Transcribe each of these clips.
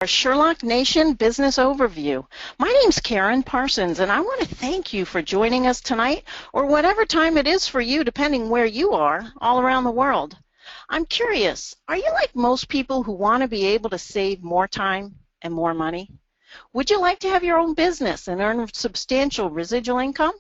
Sherlock Nation Business Overview. My name's Karyn Parsons, and I want to thank you for joining us tonight, or whatever time it is for you, depending where you are, all around the world. I'm curious, are you like most people who want to be able to save more time and more money? Would you like to have your own business and earn substantial residual income?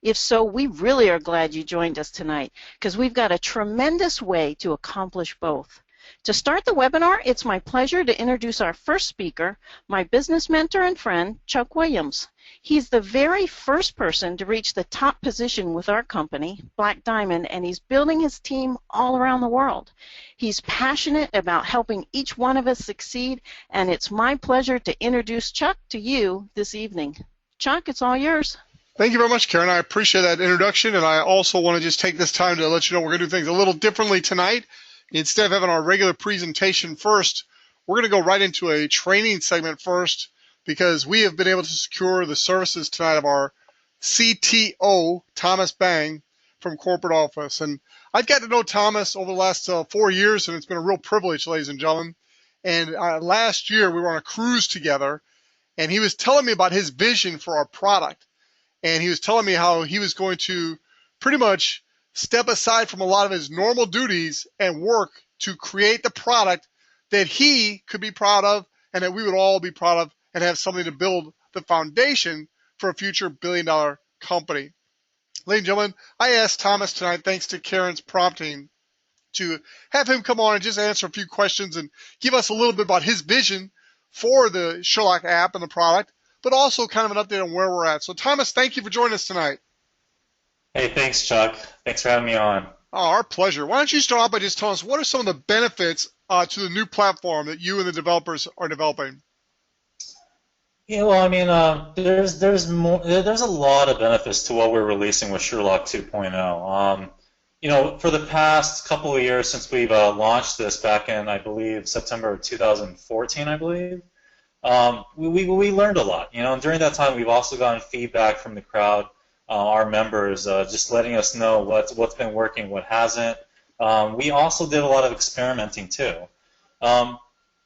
If so, we really are glad you joined us tonight, because we've got a tremendous way to accomplish both. To start the webinar, it's my pleasure to introduce our first speaker, my business mentor and friend, Chuck Williams. He's the very first person to reach the top position with our company, Black Diamond, and he's building his team all around the world. He's passionate about helping each one of us succeed, and it's my pleasure to introduce Chuck to you this evening. Chuck, it's all yours. Thank you very much, Karyn. I appreciate that introduction, and I also want to just take this time to let you know we're going to do things a little differently tonight. Instead of having our regular presentation first, we're going to go right into a training segment first, because we have been able to secure the services tonight of our CTO, Thomas Bang, from corporate office. And I've got to know Thomas over the last 4 years, and it's been a real privilege, ladies and gentlemen. And last year, we were on a cruise together, and he was telling me about his vision for our product. And he was telling me how he was going to pretty much step aside from a lot of his normal duties and work to create the product that he could be proud of and that we would all be proud of and have something to build the foundation for a future billion-dollar company. Ladies and gentlemen, I asked Thomas tonight, thanks to Karyn's prompting, to have him come on and just answer a few questions and give us a little bit about his vision for the Sherlock app and the product, but also kind of an update on where we're at. So Thomas, thank you for joining us tonight. Hey, thanks, Chuck. Thanks for having me on. Oh, our pleasure. Why don't you start off by just telling us what are some of the benefits to the new platform that you and the developers are developing? Yeah, well, I mean, there's a lot of benefits to what we're releasing with Sherlock 2.0. You know, for the past couple of years since we've launched this back in, I believe, September of 2014, I believe, we learned a lot. You know, and during that time, we've also gotten feedback from the crowd. Our members, just letting us know what's been working, what hasn't. We also did a lot of experimenting too.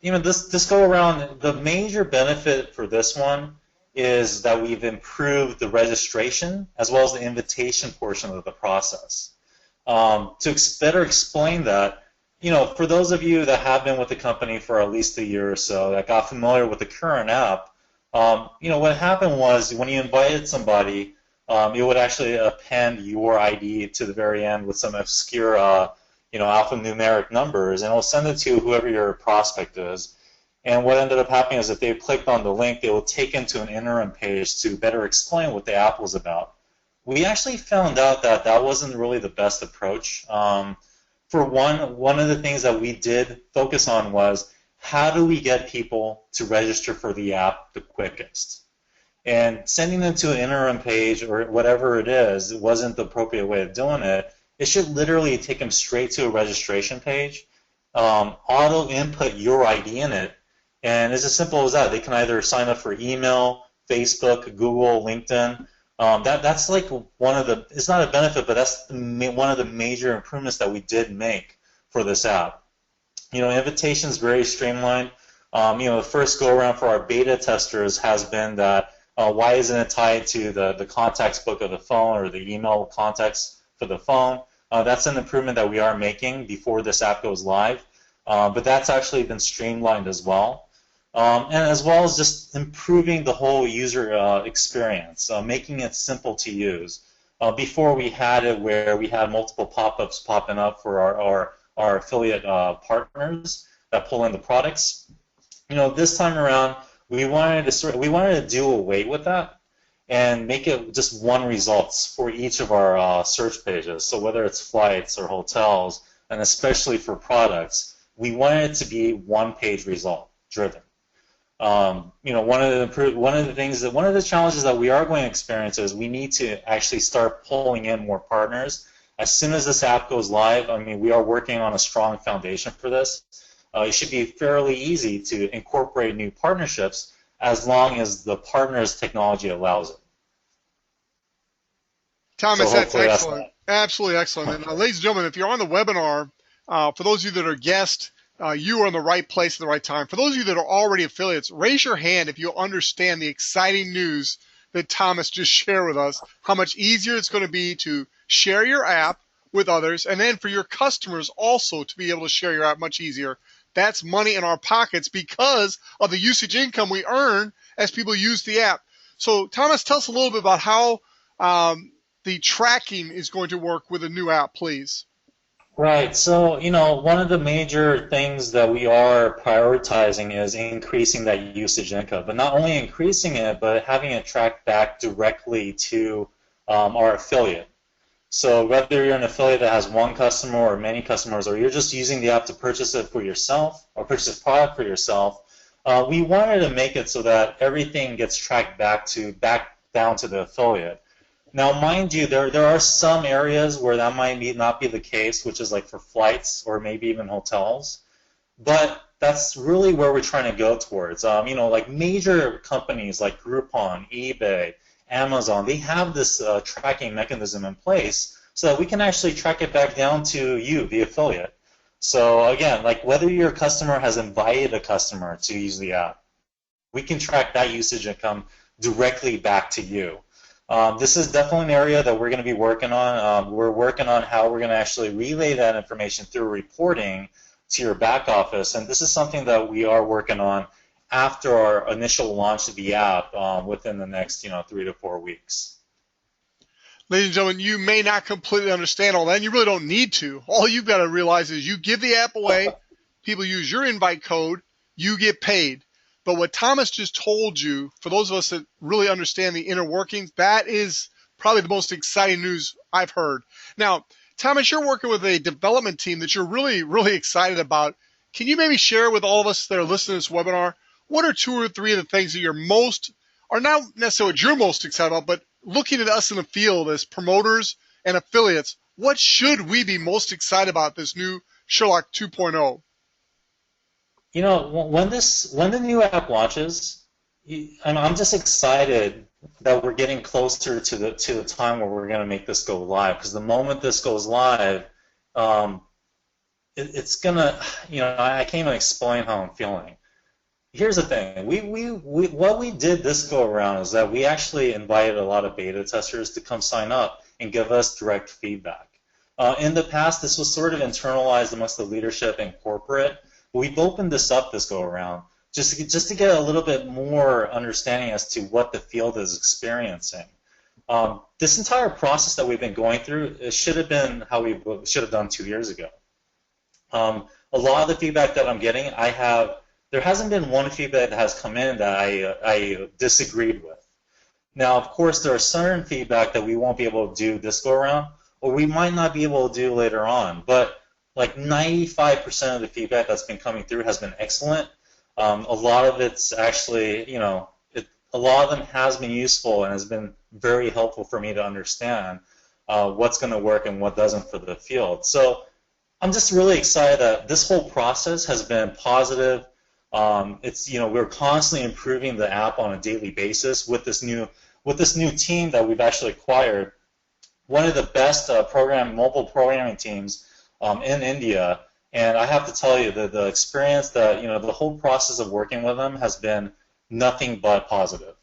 You know, this go around, the major benefit for this one is that we've improved the registration as well as the invitation portion of the process. To better explain that, you know, for those of you that have been with the company for at least a year or so, that got familiar with the current app, you know, what happened was when you invited somebody, it would actually append your ID to the very end with some obscure, you know, alphanumeric numbers, and it'll send it to whoever your prospect is. And what ended up happening is if they clicked on the link, they will take into an interim page to better explain what the app was about. We actually found out that that wasn't really the best approach. For one of the things that we did focus on was how do we get people to register for the app the quickest? And sending them to an interim page or whatever it is, it wasn't the appropriate way of doing it. It should literally take them straight to a registration page, auto-input your ID in it, and it's as simple as that. They can either sign up for email, Facebook, Google, LinkedIn. That's like one of the, it's not a benefit, but that's one of the major improvements that we did make for this app. You know, invitation is very streamlined. You know, the first go-around for our beta testers has been that why isn't it tied to the contacts book of the phone or the email contacts for the phone? That's an improvement that we are making before this app goes live, but that's actually been streamlined as well. And as well as just improving the whole user experience, making it simple to use. Before we had it where we had multiple pop-ups popping up for our affiliate partners that pull in the products. You know, this time around, we wanted to do away with that and make it just one results for each of our search pages. So whether it's flights or hotels, and especially for products, we wanted it to be one-page result driven. You know, one of the challenges that we are going to experience is we need to actually start pulling in more partners. As soon as this app goes live, I mean, we are working on a strong foundation for this. It should be fairly easy to incorporate new partnerships as long as the partner's technology allows it. Thomas, that's excellent. Absolutely excellent. And ladies and gentlemen, if you're on the webinar, for those of you that are guests, you are in the right place at the right time. For those of you that are already affiliates, raise your hand if you understand the exciting news that Thomas just shared with us, how much easier it's going to be to share your app with others, and then for your customers also to be able to share your app much easier. That's money in our pockets because of the usage income we earn as people use the app. So Thomas, tell us a little bit about how the tracking is going to work with a new app, please. Right. So, one of the major things that we are prioritizing is increasing that usage income, but not only increasing it, but having it tracked back directly to our affiliate. So whether you're an affiliate that has one customer or many customers, or you're just using the app to purchase it for yourself or purchase a product for yourself, we wanted to make it so that everything gets tracked back down to the affiliate. Now, mind you, there are some areas where that might not be the case, which is like for flights or maybe even hotels. But that's really where we're trying to go towards. Like major companies like Groupon, eBay, Amazon, they have this tracking mechanism in place so that we can actually track it back down to you, the affiliate. So again, like whether your customer has invited a customer to use the app, we can track that usage income directly back to you. This is definitely an area that we're going to be working on. We're working on how we're going to actually relay that information through reporting to your back office, and this is something that we are working on after our initial launch of the app within the next 3 to 4 weeks. Ladies and gentlemen, you may not completely understand all that, and you really don't need to. All you've got to realize is you give the app away, people use your invite code, you get paid. But what Thomas just told you, for those of us that really understand the inner workings, that is probably the most exciting news I've heard. Now, Thomas, you're working with a development team that you're really, really excited about. Can you maybe share with all of us that are listening to this webinar, what are 2 or 3 of the things that are not necessarily what you're most excited about, but looking at us in the field as promoters and affiliates, what should we be most excited about this new Sherlock 2.0? When the new app launches, I'm just excited that we're getting closer to the time where we're going to make this go live. Because the moment this goes live, it's gonna, I can't even explain how I'm feeling. Here's the thing: what we did this go around is that we actually invited a lot of beta testers to come sign up and give us direct feedback. In the past, this was sort of internalized amongst the leadership and corporate. We've opened this up this go around just to get a little bit more understanding as to what the field is experiencing. This entire process that we've been going through, it should have been how we should have done 2 years ago. A lot of the feedback that I'm getting, there hasn't been one feedback that has come in that I disagreed with. Now, of course, there are certain feedback that we won't be able to do this go around, or we might not be able to do later on, but like 95% of the feedback that's been coming through has been excellent. A lot of it's actually, a lot of them has been useful and has been very helpful for me to understand what's going to work and what doesn't for the field. So I'm just really excited that this whole process has been positive. We're constantly improving the app on a daily basis with this new team that we've actually acquired. One of the best mobile programming teams in India, and I have to tell you that the experience that the whole process of working with them has been nothing but positive.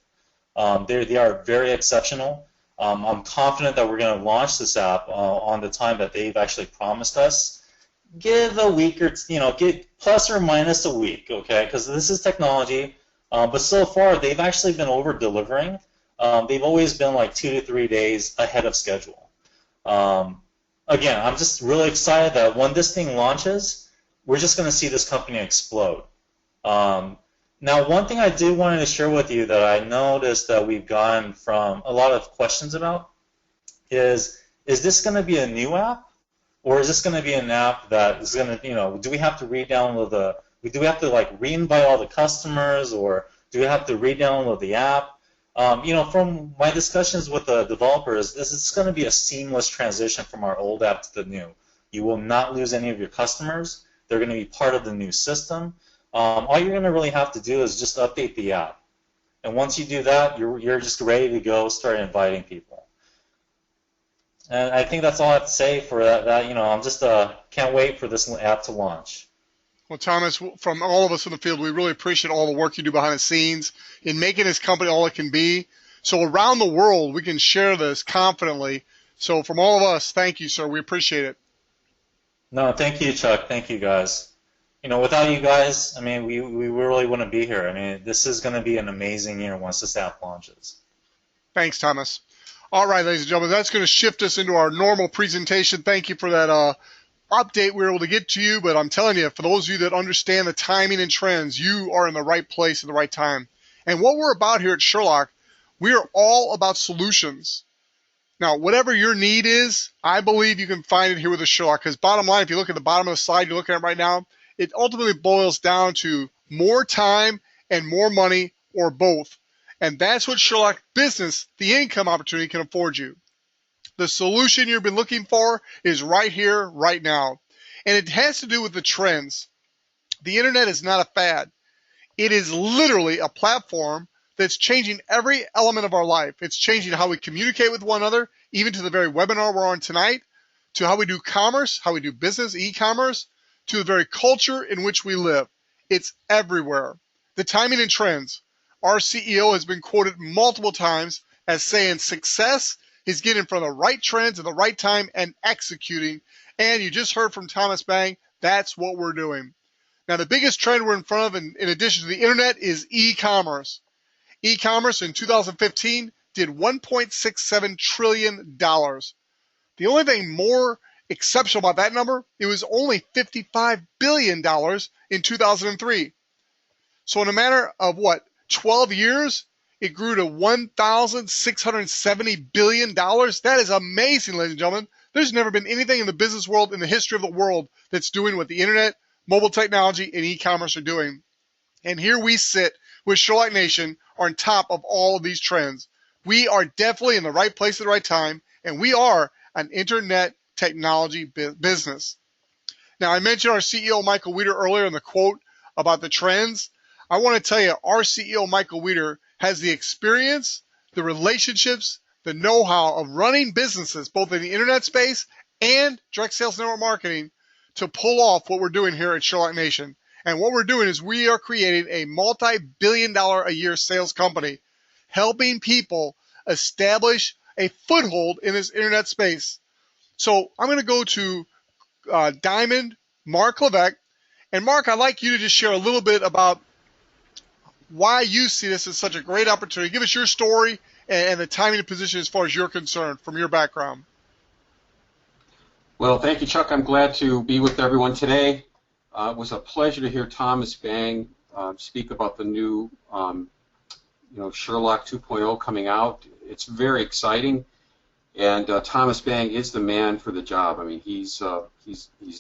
They are very exceptional. I'm confident that we're going to launch this app on the time that they've actually promised us. Give a week or give plus or minus a week, okay? Because this is technology, but so far they've actually been over delivering. They've always been like 2 to 3 days ahead of schedule. Again, I'm just really excited that when this thing launches, we're just going to see this company explode. Now, one thing I did want to share with you that I noticed that we've gotten from a lot of questions about is this going to be a new app, or is this going to be an app that is going to, do we have to re-download do we have to like re-invite all the customers, or do we have to re-download the app? From my discussions with the developers, this is going to be a seamless transition from our old app to the new. You will not lose any of your customers. They're going to be part of the new system. All you're going to really have to do is just update the app. And once you do that, you're just ready to go start inviting people. And I think that's all I have to say for that. I'm just can't wait for this app to launch. Well, Thomas, from all of us in the field, we really appreciate all the work you do behind the scenes in making this company all it can be. So around the world, we can share this confidently. So from all of us, thank you, sir. We appreciate it. No, thank you, Chuck. Thank you, guys. Without you guys, I mean, we really wouldn't be here. I mean, this is going to be an amazing year once this app launches. Thanks, Thomas. All right, ladies and gentlemen, that's going to shift us into our normal presentation. Thank you for that update we were able to get to you, but I'm telling you, for those of you that understand the timing and trends, you are in the right place at the right time. And what we're about here at Sherlock, we are all about solutions. Now, whatever your need is, I believe you can find it here with the Sherlock, because bottom line, if you look at the bottom of the slide you're looking at right now, it ultimately boils down to more time and more money, or both. And that's what Sherlock Business, the income opportunity, can afford you. The solution you've been looking for is right here, right now. And it has to do with the trends. The internet is not a fad. It is literally a platform that's changing every element of our life. It's changing how we communicate with one another, even to the very webinar we're on tonight, to how we do commerce, how we do business, e-commerce, to the very culture in which we live. It's everywhere. The timing and trends. Our CEO has been quoted multiple times as saying success is getting in front of the right trends at the right time and executing. And you just heard from Thomas Bang, that's what we're doing. Now, the biggest trend we're in front of, in addition to the internet, is e-commerce. E-commerce in 2015 did $1.67 trillion. The only thing more exceptional about that number, it was only $55 billion in 2003. So in a matter of, 12 years, it grew to $1,670 billion. That is amazing, ladies and gentlemen. There's never been anything in the business world, in the history of the world, that's doing what the internet, mobile technology, and e-commerce are doing. And here we sit with Sherlock Nation on top of all of these trends. We are definitely in the right place at the right time, and we are an internet technology business. Now, I mentioned our CEO, Michael Weeder, earlier in the quote about the trends. I want to tell you, our CEO, Michael Weeder, has the experience, the relationships, the know-how of running businesses, both in the internet space and direct sales network marketing, to pull off what we're doing here at Sherlock Nation. And what we're doing is we are creating a multi-billion-dollar-a-year sales company, helping people establish a foothold in this internet space. So I'm going to go to Diamond, Mark Levesque. And Mark, I'd like you to just share a little bit about why you see this as such a great opportunity. Give us your story and the timing and position as far as you're concerned from your background. Well, thank you, Chuck. I'm glad to be with everyone today. It was a pleasure to hear Thomas Bang speak about the new Sherlock 2.0 coming out. It's very exciting, and Thomas Bang is the man for the job. I mean, he's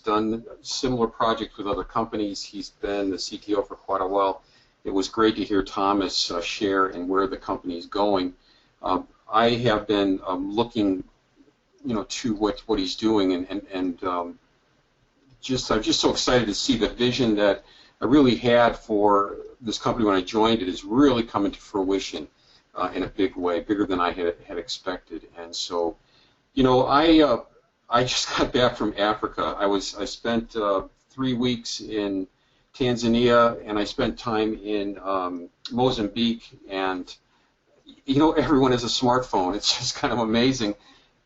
done similar projects with other companies. He's been the CTO for quite a while. It was great to hear Thomas share and where the company is going. I have been looking, to what he's doing, and I'm just so excited to see the vision that I really had for this company when I joined it is really coming to fruition in a big way, bigger than I had expected. And so, I just got back from Africa. I spent 3 weeks in Tanzania, and I spent time in Mozambique, and everyone has a smartphone. It's just kind of amazing,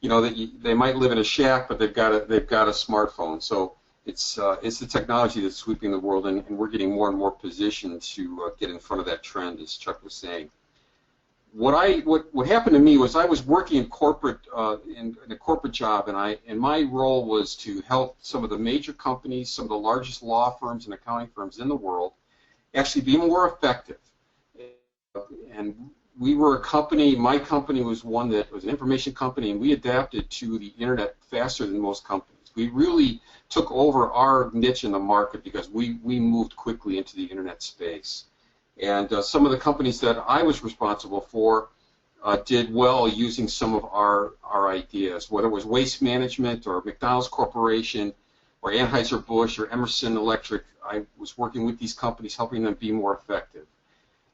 that they might live in a shack, but they've got a smartphone. So it's the technology that's sweeping the world, and we're getting more and more positioned to get in front of that trend, as Chuck was saying. What happened to me was I was working in corporate in a corporate job, and my role was to help some of the major companies, some of the largest law firms and accounting firms in the world, actually be more effective. And we were a company. My company was one that was an information company, and we adapted to the internet faster than most companies. We really took over our niche in the market because we moved quickly into the internet space. And some of the companies that I was responsible for did well using some of our ideas, whether it was Waste Management or McDonald's Corporation or Anheuser-Busch or Emerson Electric. I was working with these companies, helping them be more effective.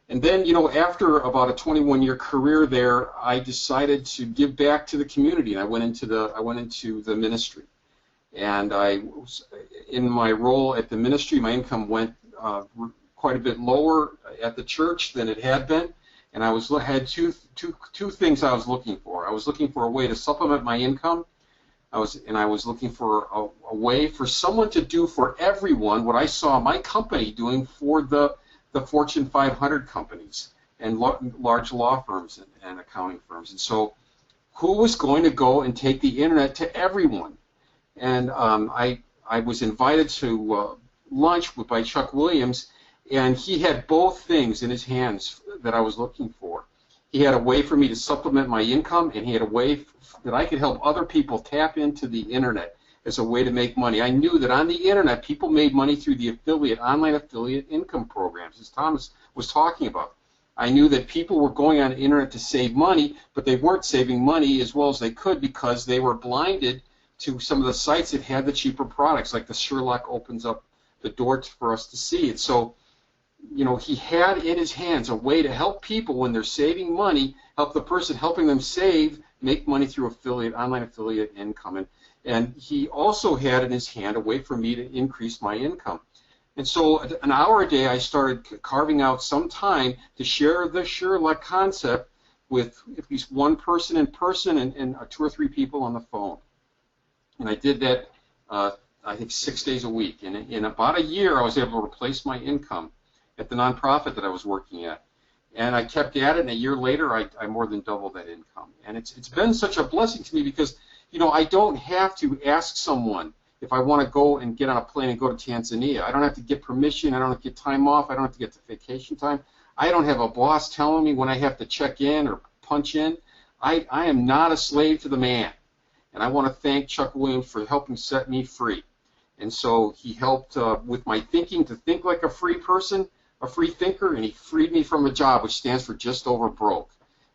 And then, after about a 21-year career there, I decided to give back to the community, and I went into the ministry. And in my role at the ministry, my income went quite a bit lower at the church than it had been, and I had two things I was looking for. I was looking for a way to supplement my income. I was looking for a way for someone to do for everyone what I saw my company doing for the Fortune 500 companies and large law firms and accounting firms. And so, who was going to go and take the internet to everyone? And I was invited to lunch by Chuck Williams, and he had both things in his hands that I was looking for. He had a way for me to supplement my income, and he had a way that I could help other people tap into the internet as a way to make money. I knew that on the internet, people made money through the online affiliate income programs, as Thomas was talking about. I knew that people were going on the internet to save money, but they weren't saving money as well as they could because they were blinded to some of the sites that had the cheaper products, like the Sherlock opens up the door for us to see it. So, he had in his hands a way to help people when they're saving money, help the person helping them save, make money through online affiliate income. And he also had in his hand a way for me to increase my income. And so an hour a day I started carving out some time to share the Sherlock concept with at least one person in person and 2 or 3 people on the phone. And I did that, I think, 6 days a week. And in about a year, I was able to replace my income at the nonprofit that I was working at. And I kept at it, and a year later, I more than doubled that income. And it's been such a blessing to me because, I don't have to ask someone if I want to go and get on a plane and go to Tanzania. I don't have to get permission. I don't have to get time off. I don't have to get the vacation time. I don't have a boss telling me when I have to check in or punch in. I am not a slave to the man. And I want to thank Chuck Williams for helping set me free. And so he helped with my thinking to think like a free person, a free thinker, and he freed me from a job, which stands for just over broke.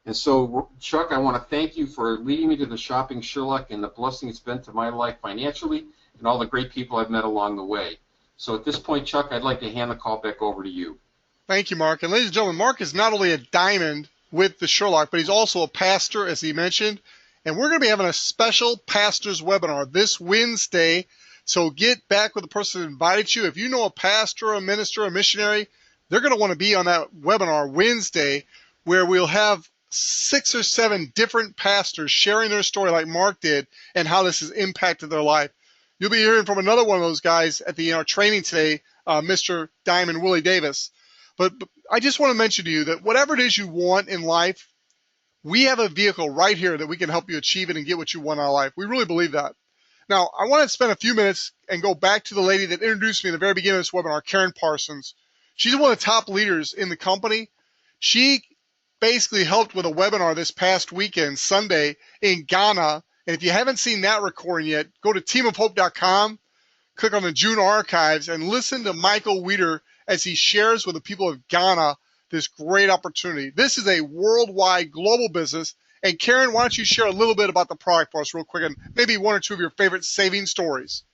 And so, Chuck, I want to thank you for leading me to the Shopping Sherlock and the blessing it's been to my life financially and all the great people I've met along the way. So at this point, Chuck, I'd like to hand the call back over to you. Thank you, Mark. And ladies and gentlemen, Mark is not only a diamond with the Sherlock, but he's also a pastor, as he mentioned. And we're going to be having a special pastors webinar this Wednesday. So get back with the person that invited you. If you know a pastor, a minister, a missionary, they're going to want to be on that webinar Wednesday, where we'll have 6 or 7 different pastors sharing their story like Mark did and how this has impacted their life. You'll be hearing from another one of those guys at our training today, Mr. Diamond Willie Davis. But I just want to mention to you that whatever it is you want in life, we have a vehicle right here that we can help you achieve it and get what you want out of life. We really believe that. Now, I want to spend a few minutes and go back to the lady that introduced me at the very beginning of this webinar, Karyn Parsons. She's one of the top leaders in the company. She basically helped with a webinar this past weekend, Sunday, in Ghana. And if you haven't seen that recording yet, go to teamofhope.com, click on the June archives, and listen to Michael Weeder as he shares with the people of Ghana this great opportunity. This is a worldwide global business. And Karyn, why don't you share a little bit about the product for us real quick and maybe 1 or 2 of your favorite saving stories.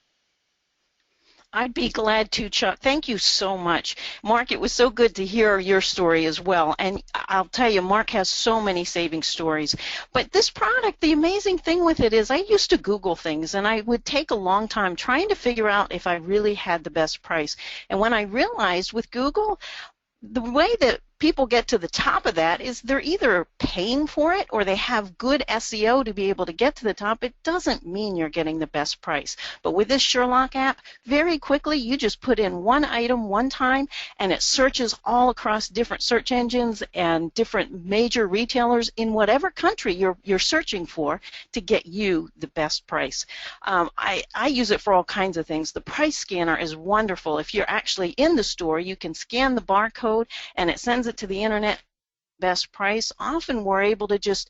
I'd be glad to, Chuck. Thank you so much. Mark, it was so good to hear your story as well. And I'll tell you, Mark has so many saving stories. But this product, the amazing thing with it is I used to Google things, and I would take a long time trying to figure out if I really had the best price. And when I realized with Google, the way that people get to the top of that is they're either paying for it or they have good SEO to be able to get to the top. It doesn't mean you're getting the best price. But with this Sherlock app, very quickly you just put in one item one time and it searches all across different search engines and different major retailers in whatever country you're searching for to get you the best price. I use it for all kinds of things. The price scanner is wonderful. If you're actually in the store, you can scan the barcode and it sends it to the internet best price. Often we're able to just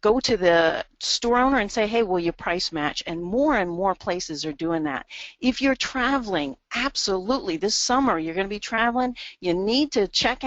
go to the store owner and say, hey, will you price match? And more places are doing that. If you're traveling, absolutely, this summer you're going to be traveling, you need to check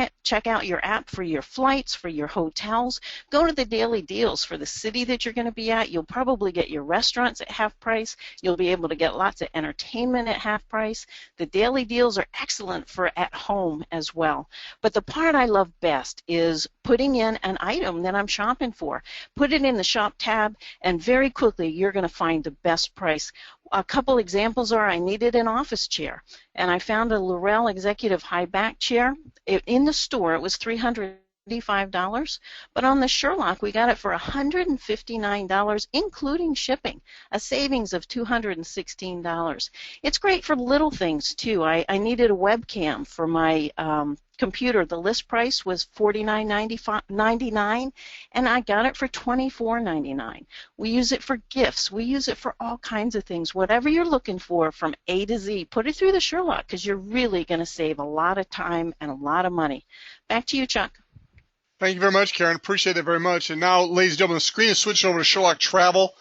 out your app for your flights, for your hotels. Go to the daily deals for the city that you're going to be at. You'll probably get your restaurants at half price. You'll be able to get lots of entertainment at half price. The daily deals are excellent for at home as well. But the part I love best is putting in an item that I'm shopping for. Put it in the shop tab, and very quickly you're going to find the best price. a couple examples are I needed an office chair, and I found a Laurel Executive High Back chair. In the store, it was $385, but on the Sherlock, we got it for $159, including shipping, a savings of $216. It's great for little things, too. I needed a webcam for my computer. The list price was $49.99, and I got it for $24.99. We use it for gifts. We use it for all kinds of things. Whatever you're looking for from A to Z, put it through the Sherlock, because you're really going to save a lot of time and a lot of money. Back to you, Chuck. Thank you very much, Karyn. Appreciate it very much. And now, ladies and gentlemen, the screen is switching over to Sherlock Travel.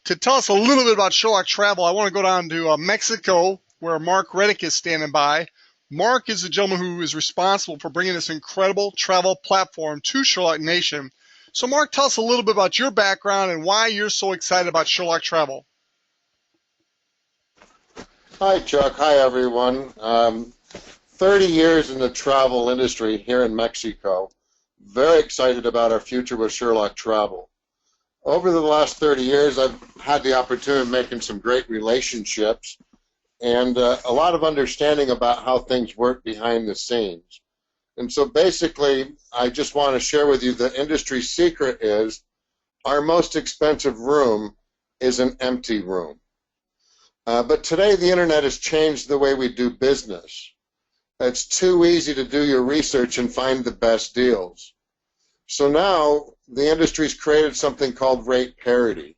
To tell us a little bit about Sherlock Travel, I want to go down to Mexico, where Mark Reddick is standing by. Mark is the gentleman who is responsible for bringing this incredible travel platform to Sherlock Nation. So, Mark, tell us a little bit about your background and why you're so excited about Sherlock Travel. Hi, Chuck. Hi, everyone. 30 years in the travel industry here in Mexico. Very excited about our future with Sherlock Travel. Over the last 30 years, I've had the opportunity of making some great relationships and a lot of understanding about how things work behind the scenes. And so basically, I just want to share with you the industry secret is our most expensive room is an empty room. But today, the internet has changed the way we do business. It's too easy to do your research and find the best deals. So now, the industry's created something called rate parity,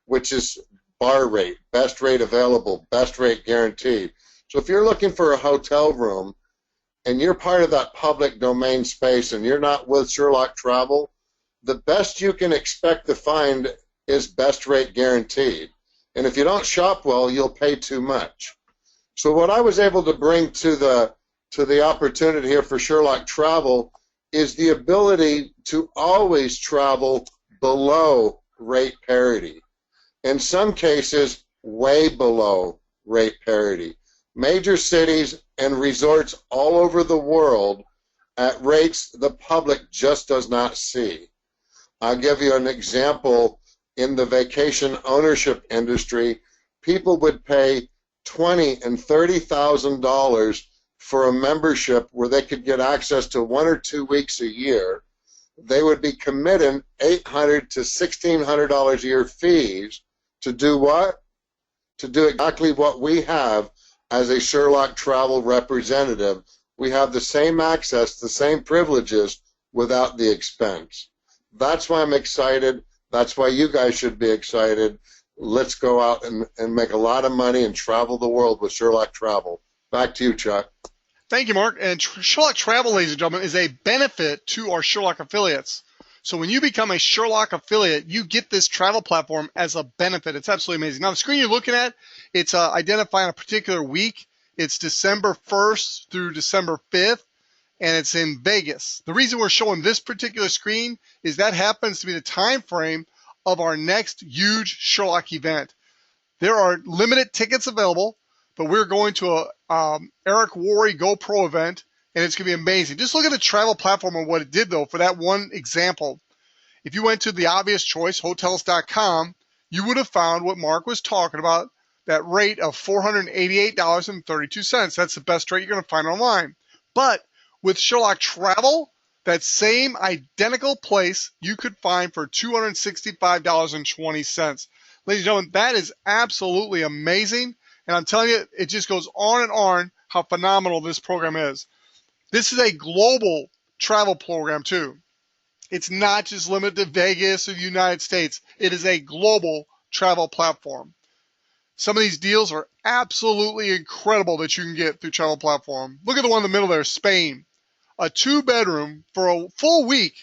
which is bar rate, best rate available, best rate guaranteed. So if you're looking for a hotel room and you're part of that public domain space and you're not with Sherlock Travel, the best you can expect to find is best rate guaranteed. And if you don't shop well, you'll pay too much. So what I was able to bring to the opportunity here for Sherlock Travel is the ability to always travel below rate parity. In some cases, way below rate parity. Major cities and resorts all over the world at rates the public just does not see. I'll give you an example. In the vacation ownership industry, people would pay $20,000 and $30,000 for a membership where they could get access to 1 or 2 weeks a year. They would be committing $800 to $1,600 a year fees to do what? To do exactly what we have as a Sherlock Travel representative. We have the same access, the same privileges without the expense. That's why I'm excited. That's why you guys should be excited. Let's go out and make a lot of money and travel the world with Sherlock Travel. Back to you, Chuck. Thank you, Mark. And Sherlock Travel, ladies and gentlemen, is a benefit to our Sherlock affiliates. So when you become a Sherlock affiliate, you get this travel platform as a benefit. It's absolutely amazing. Now, the screen you're looking at, it's identifying a particular week. It's December 1st through December 5th, and it's in Vegas. The reason we're showing this particular screen is that happens to be the time frame of our next huge Sherlock event. There are limited tickets available, but we're going to a Eric Worre GoPro event, and it's going to be amazing. Just look at the travel platform and what it did, though, for that one example. If you went to the obvious choice, hotels.com, you would have found what Mark was talking about, that rate of $488.32. That's the best rate you're going to find online. But with Sherlock Travel, that same identical place you could find for $265.20. Ladies and gentlemen, that is absolutely amazing. And I'm telling you, it just goes on and on how phenomenal this program is. This is a global travel program, too. It's not just limited to Vegas or the United States. It is a global travel platform. Some of these deals are absolutely incredible that you can get through Travel Platform. Look at the one in the middle there, Spain. A 2-bedroom for a full week.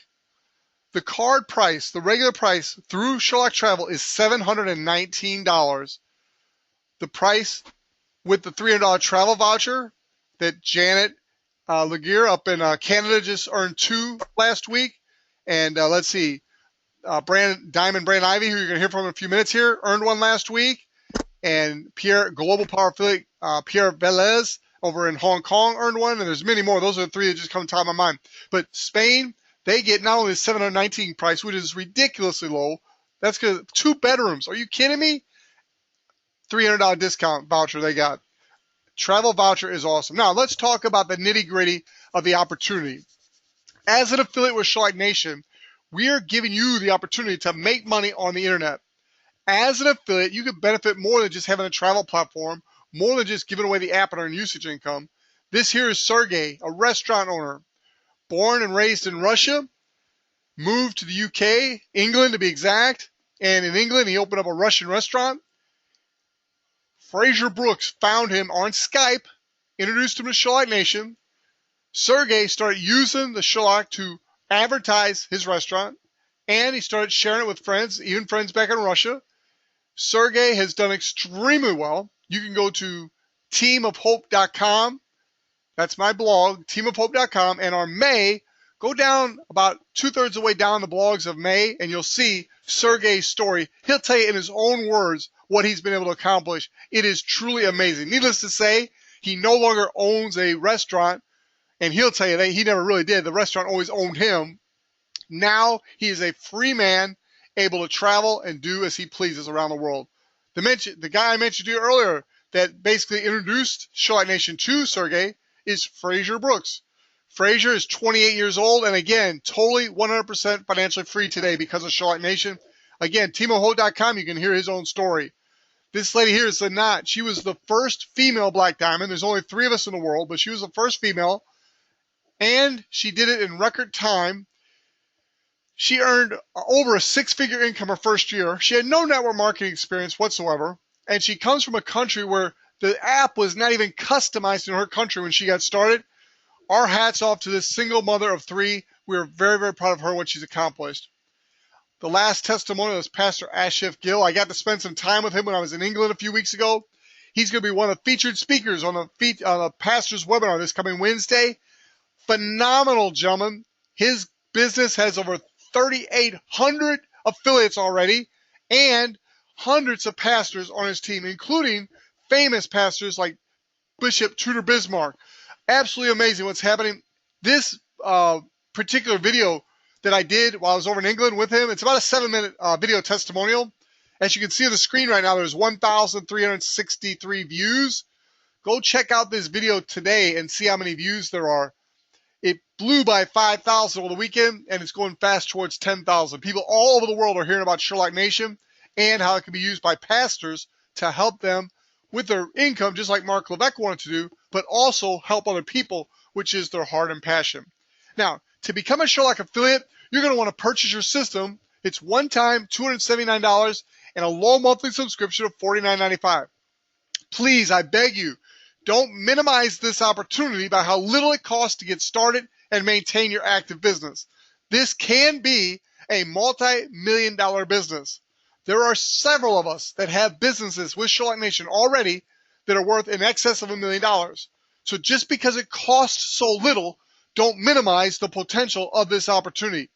The card price, the regular price through Sherlock Travel is $719. The price with the $300 travel voucher that Janet Legare up in Canada just earned 2 last week. And let's see, Diamond Brand Ivy, who you're going to hear from in a few minutes here, earned 1 last week. And Pierre, Global Power Affiliate, Pierre Velez over in Hong Kong earned 1. And there's many more. Those are the 3 that just come to top of my mind. But Spain, they get not only the $719 price, which is ridiculously low. That's because 2 bedrooms. Are you kidding me? $300 discount voucher they got. Travel voucher is awesome. Now, let's talk about the nitty-gritty of the opportunity. As an affiliate with Sherlock Nation, we are giving you the opportunity to make money on the internet. As an affiliate, you can benefit more than just having a travel platform, more than just giving away the app and earn usage income. This here is Sergey, a restaurant owner, born and raised in Russia, moved to the UK, England to be exact, and in England he opened up a Russian restaurant. Fraser Brooks found him on Skype, introduced him to Sherlock Nation. Sergey started using the Sherlock to advertise his restaurant, and he started sharing it with friends, even friends back in Russia. Sergey has done extremely well. You can go to teamofhope.com. That's my blog, teamofhope.com, and on May, go down about 2/3 of the way down the blogs of May, and you'll see Sergey's story. He'll tell you in his own words what he's been able to accomplish. It is truly amazing. Needless to say, he no longer owns a restaurant, and he'll tell you that he never really did. The restaurant always owned him. Now he is a free man, able to travel and do as he pleases around the world. The guy I mentioned to you earlier that basically introduced Sherlock Nation to Sergey is Fraser Brooks. Fraser is 28 years old, and again, totally 100% financially free today because of Sherlock Nation. Again, teamofhope.com, you can hear his own story. This lady here is Zanat. She was the first female Black Diamond. There's only 3 of us in the world, but she was the first female, and she did it in record time. She earned over a 6-figure income her first year. She had no network marketing experience whatsoever, and she comes from a country where the app was not even customized in her country when she got started. Our hats off to this single mother of 3. We are very, very proud of her and what she's accomplished. The last testimonial is Pastor Ashif Gill. I got to spend some time with him when I was in England a few weeks ago. He's going to be one of the featured speakers on a pastor's webinar this coming Wednesday. Phenomenal gentleman. His business has over 3,800 affiliates already and hundreds of pastors on his team, including famous pastors like Bishop Tudor Bismarck. Absolutely amazing what's happening. This particular video that I did while I was over in England with him, it's about a 7-minute video testimonial. As you can see on the screen right now, there's 1,363 views. Go check out this video today and see how many views there are. It blew by 5,000 over the weekend, and it's going fast towards 10,000. People all over the world are hearing about Sherlock Nation and how it can be used by pastors to help them with their income, just like Mark Levesque wanted to do, but also help other people, which is their heart and passion. Now, to become a Sherlock affiliate, you're going to want to purchase your system. It's one-time $279 and a low monthly subscription of $49.95. Please, I beg you, don't minimize this opportunity by how little it costs to get started and maintain your active business. This can be a multi-million-dollar business. There are several of us that have businesses with Sherlock Nation already that are worth in excess of $1 million. So just because it costs so little, don't minimize the potential of this opportunity.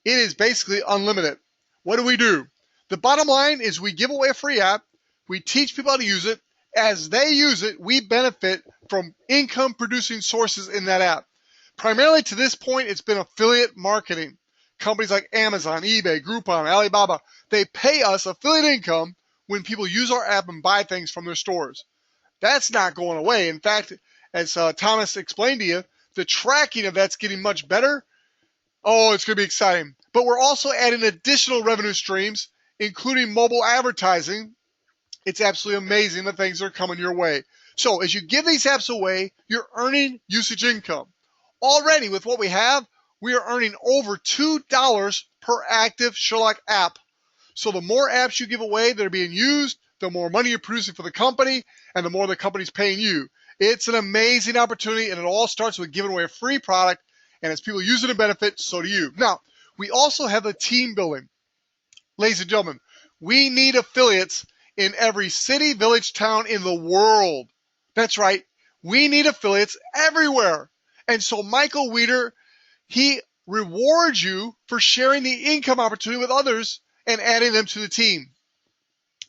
It is basically unlimited. What do? The bottom line is we give away a free app. We teach people how to use it. As they use it, we benefit from income-producing sources in that app. Primarily to this point, it's been affiliate marketing. Companies like Amazon, eBay, Groupon, Alibaba, they pay us affiliate income when people use our app and buy things from their stores. That's not going away. In fact, as Thomas explained to you, the tracking of that's getting much better. Oh, it's going to be exciting. But we're also adding additional revenue streams, including mobile advertising. It's absolutely amazing the things that are coming your way. So as you give these apps away, you're earning usage income. Already with what we have, we are earning over $2 per active Sherlock app. So the more apps you give away that are being used, the more money you're producing for the company, and the more the company's paying you. It's an amazing opportunity, and it all starts with giving away a free product, and as people use it and benefit, so do you. Now, we also have a team building. Ladies and gentlemen, we need affiliates in every city, village, town in the world. That's right. We need affiliates everywhere. And so Michael Weeder, he rewards you for sharing the income opportunity with others and adding them to the team.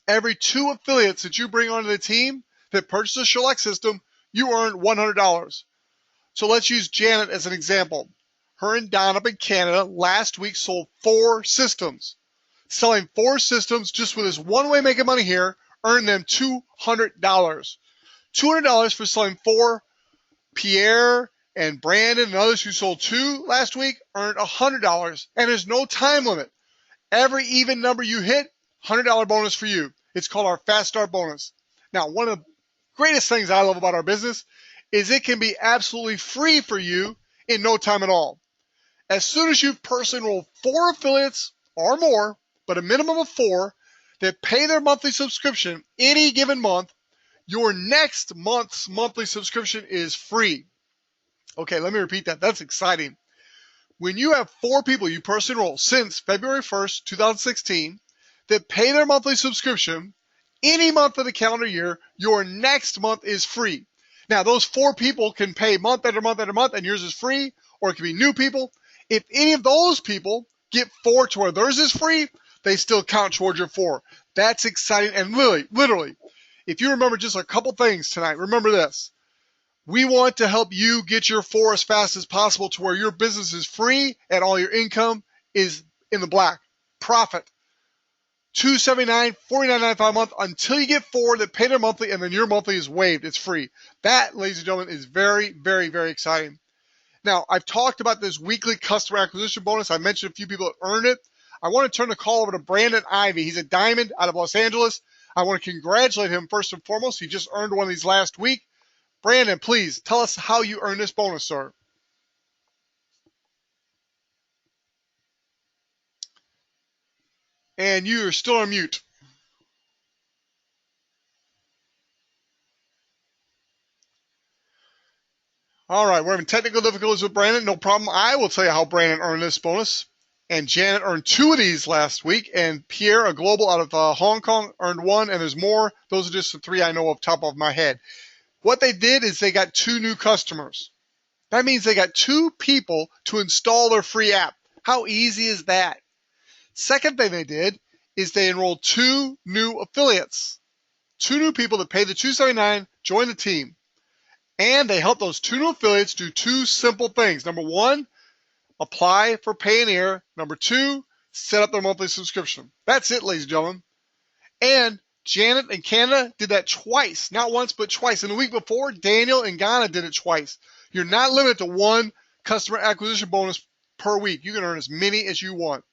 Every 2 affiliates that you bring onto the team that purchase a Sherlock system, you earn $100. So let's use Janet as an example. Her and Don up in Canada last week sold 4 systems. Selling 4 systems just with this one way of making money here, earn them $200. $200 for selling 4. Pierre and Brandon and others who sold 2 last week earned $100, and there's no time limit. Every even number you hit, $100 bonus for you. It's called our Fast Start bonus. Now, one of the greatest things I love about our business is it can be absolutely free for you in no time at all. As soon as you personally enroll 4 affiliates or more, but a minimum of 4, that pay their monthly subscription any given month, your next month's monthly subscription is free. Okay, let me repeat that. That's exciting. When you have 4 people you personally enroll since February 1st, 2016, that pay their monthly subscription any month of the calendar year, your next month is free. Now, those 4 people can pay month after month after month, and yours is free, or it can be new people. If any of those people get 4 to where theirs is free, they still count towards your 4. That's exciting. And literally, if you remember just a couple things tonight, remember this. We want to help you get your 4 as fast as possible to where your business is free and all your income is in the black. Profit. $279, $49.95 a month until you get 4 that pay their monthly, and then your monthly is waived. It's free. That, ladies and gentlemen, is very, very, very exciting. Now, I've talked about this weekly customer acquisition bonus. I mentioned a few people that earned it. I want to turn the call over to Brandon Ivey. He's a diamond out of Los Angeles. I want to congratulate him first and foremost. He just earned one of these last week. Brandon, please tell us how you earned this bonus, sir. And you are still on mute. All right, we're having technical difficulties with Brandon. No problem. I will tell you how Brandon earned this bonus. And Janet earned 2 of these last week. And Pierre, a global out of Hong Kong, earned 1. And there's more. Those are just the 3 I know off the top of my head. What they did is they got 2 new customers. That means they got 2 people to install their free app. How easy is that? Second thing they did is they enrolled 2 new affiliates. 2 new people that paid the $279, join the team. And they helped those 2 new affiliates do 2 simple things. Number 1, apply for Payoneer. Number 2, set up their monthly subscription. That's it, ladies and gentlemen. And Janet in Canada did that twice. Not once, but twice. And the week before, Daniel in Ghana did it twice. You're not limited to 1 customer acquisition bonus per week. You can earn as many as you want.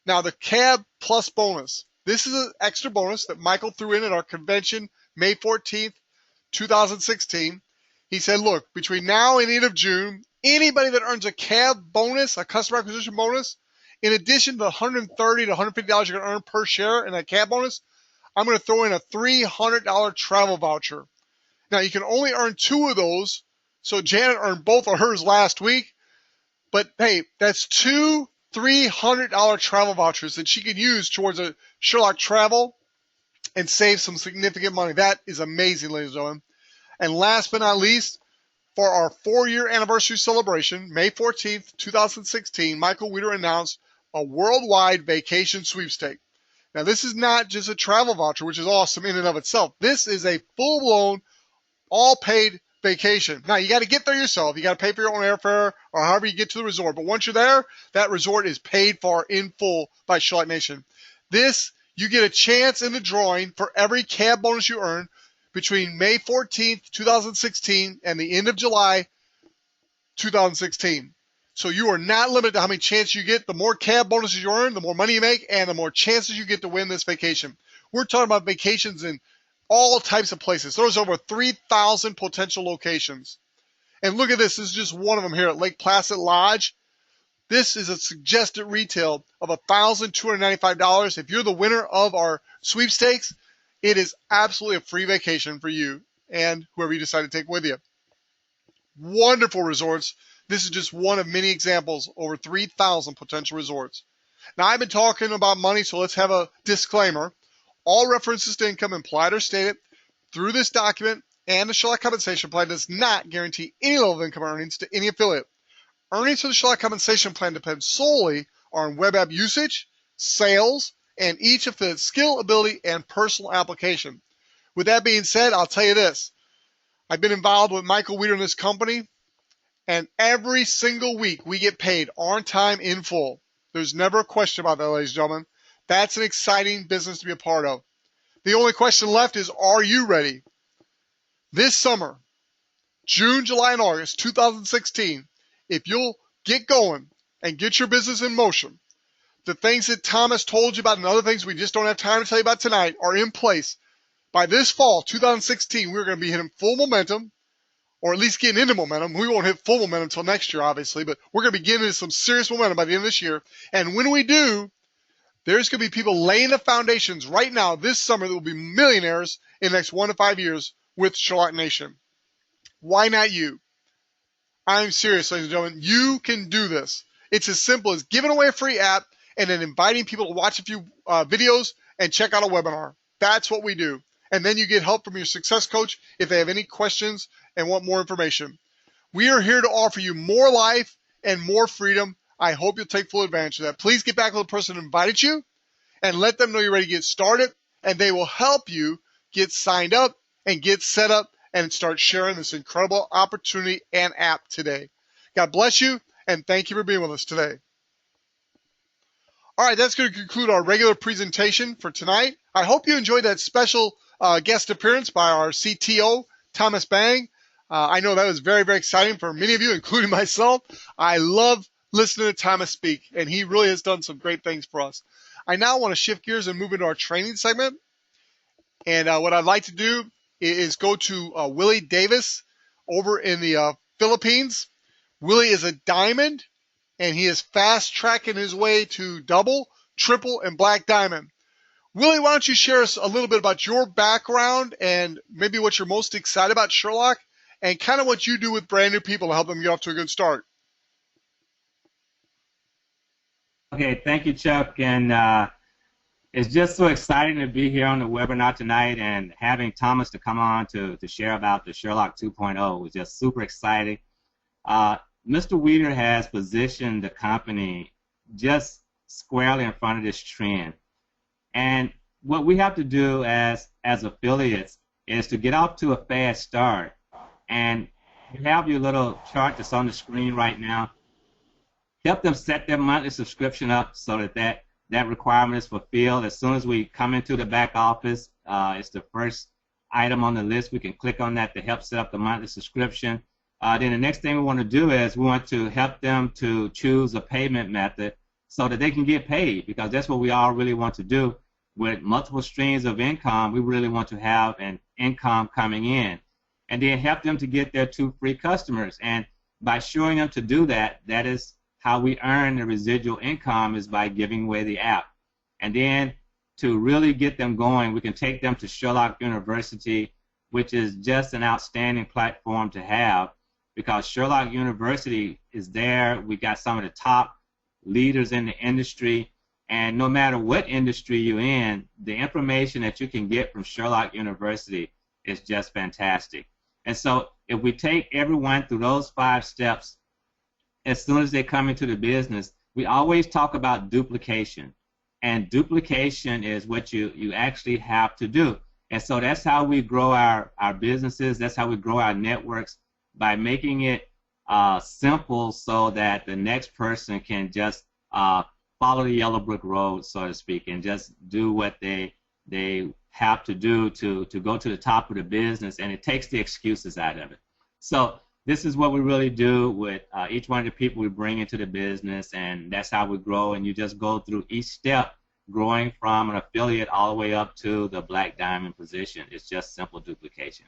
Now, the CAB Plus bonus. This is an extra bonus that Michael threw in at our convention May 14th, 2016. He said, look, between now and the end of June, anybody that earns a CAB bonus, a customer acquisition bonus, in addition to the $130 to $150 you're going to earn per share in that CAB bonus, I'm going to throw in a $300 travel voucher. Now, you can only earn 2 of those, so Janet earned both of hers last week. But, hey, that's 2 $300 travel vouchers that she can use towards a Sherlock travel and save some significant money. That is amazing, ladies and gentlemen. And last but not least, for our 4-year anniversary celebration, May 14th, 2016, Michael Weeder announced a worldwide vacation sweepstake. Now, this is not just a travel voucher, which is awesome in and of itself. This is a full-blown, all-paid vacation. Now, you got to get there yourself. You got to pay for your own airfare or however you get to the resort. But once you're there, that resort is paid for in full by Sherlock Nation. This, you get a chance in the drawing for every CAB bonus you earn between May 14th, 2016 and the end of July 2016. So you are not limited to how many chances you get. The more CAB bonuses you earn, the more money you make, and the more chances you get to win this vacation. We're talking about vacations in all types of places. There's over 3,000 potential locations. And look at this. This is just one of them here at Lake Placid Lodge. This is a suggested retail of $1,295. If you're the winner of our sweepstakes, it is absolutely a free vacation for you and whoever you decide to take with you. Wonderful resorts. This is just one of many examples, over 3,000 potential resorts. Now, I've been talking about money, so let's have a disclaimer. All references to income implied or stated through this document and the Sherlock Compensation Plan does not guarantee any level of income earnings to any affiliate. Earnings for the Sherlock Compensation Plan depend solely on web app usage, sales, and each affiliate's skill, ability, and personal application. With that being said, I'll tell you this. I've been involved with Michael Weeder in this company, and every single week we get paid on time in full. There's never a question about that, ladies and gentlemen. That's an exciting business to be a part of. The only question left is, are you ready? This summer, June, July, and August 2016, if you'll get going and get your business in motion, the things that Thomas told you about and other things we just don't have time to tell you about tonight are in place. By this fall, 2016, we're going to be hitting full momentum, or at least getting into momentum. We won't hit full momentum until next year, obviously, but we're going to be getting into some serious momentum by the end of this year. And when we do, there's going to be people laying the foundations right now this summer that will be millionaires in the next 1 to 5 years with Sherlock Nation. Why not you? I'm serious, ladies and gentlemen. You can do this. It's as simple as giving away a free app and then inviting people to watch a few videos and check out a webinar. That's what we do. And then you get help from your success coach if they have any questions and want more information. We are here to offer you more life and more freedom. I hope you'll take full advantage of that. Please get back to the person who invited you and let them know you're ready to get started, and they will help you get signed up and get set up and start sharing this incredible opportunity and app today. God bless you, and thank you for being with us today. All right, that's going to conclude our regular presentation for tonight. I hope you enjoyed that special guest appearance by our CTO, Thomas Bang. I know that was very, very exciting for many of you, including myself. I love listening to Thomas speak, and he really has done some great things for us. I now want to shift gears and move into our training segment. And what I'd like to do is go to Willie Davis over in the Philippines. Willie is a diamond, and he is fast-tracking his way to double, triple, and black diamond. Willie, why don't you share us a little bit about your background and maybe what you're most excited about Sherlock and kind of what you do with brand new people to help them get off to a good start. Okay, thank you, Chuck. And it's just so exciting to be here on the webinar tonight, and having Thomas to come on to share about the Sherlock 2.0 was just super exciting. Mr. Weeder has positioned the company just squarely in front of this trend. And what we have to do as affiliates is to get off to a fast start. And you have your little chart that's on the screen right now. Help them set their monthly subscription up so that requirement is fulfilled. As soon as we come into the back office, it's the first item on the list. We can click on that to help set up the monthly subscription. Then the next thing we want to do is we want to help them to choose a payment method so that they can get paid, because that's what we all really want to do. With multiple streams of income, we really want to have an income coming in. And then help them to get their 2 free customers. And by showing them to do that, that is how we earn the residual income, is by giving away the app. And then to really get them going, we can take them to Sherlock University, which is just an outstanding platform to have, because Sherlock University is there. We got some of the top leaders in the industry, and no matter what industry you're in, the information that you can get from Sherlock University is just fantastic. And so if we take everyone through those 5 steps, as soon as they come into the business, we always talk about duplication. And duplication is what you actually have to do. And so that's how we grow our businesses. That's how we grow our networks, by making it simple so that the next person can just follow the yellow brick road, so to speak, and just do what they have to do to go to the top of the business, and it takes the excuses out of it. So this is what we really do with each one of the people we bring into the business, and that's how we grow. And you just go through each step, growing from an affiliate all the way up to the black diamond position. It's just simple duplication.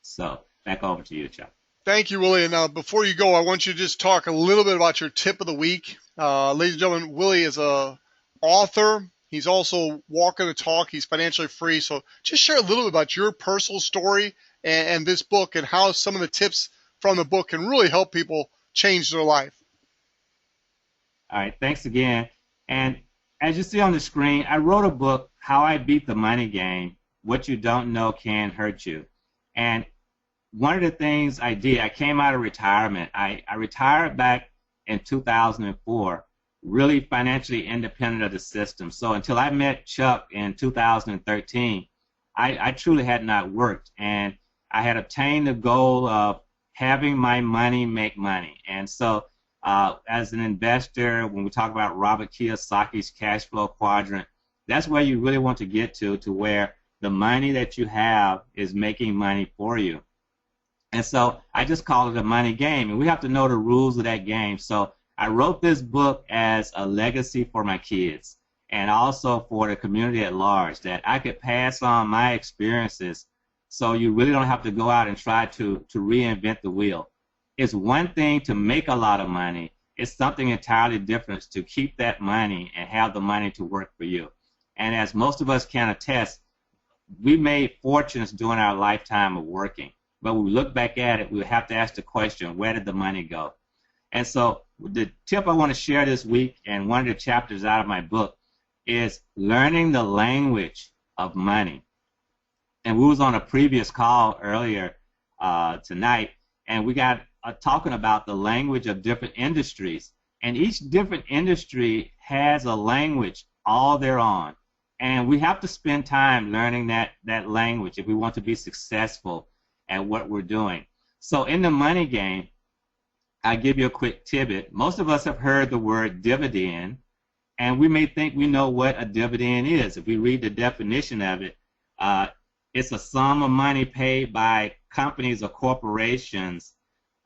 So back over to you, Chuck. Thank you, Willie. And now, before you go, I want you to just talk a little bit about your tip of the week. Ladies and gentlemen, Willie is an author. He's also walking the talk. He's financially free. So just share a little bit about your personal story and this book, and how some of the tips from the book can really help people change their life. All right, thanks again. And as you see on the screen, I wrote a book, How I Beat the Money Game, What You Don't Know Can Hurt You. And one of the things I did, I came out of retirement. I retired back in 2004, really financially independent of the system. So until I met Chuck in 2013, I truly had not worked. And I had obtained the goal of having my money make money. And so as an investor, when we talk about Robert Kiyosaki's cash flow quadrant, that's where you really want to get to where the money that you have is making money for you. And so I just call it a money game, and we have to know the rules of that game. So I wrote this book as a legacy for my kids and also for the community at large, that I could pass on my experiences so you really don't have to go out and try to reinvent the wheel. It's one thing to make a lot of money. It's something entirely different to keep that money and have the money to work for you. And as most of us can attest, we made fortunes during our lifetime of working. But when we look back at it, we have to ask the question, where did the money go? And so the tip I want to share this week, and one of the chapters out of my book, is learning the language of money. And we was on a previous call earlier tonight, and we got talking about the language of different industries. And each different industry has a language all their own. And we have to spend time learning that language if we want to be successful at what we're doing. So in the money game, I'll give you a quick tidbit. Most of us have heard the word dividend, and we may think we know what a dividend is. If we read the definition of it, it's a sum of money paid by companies or corporations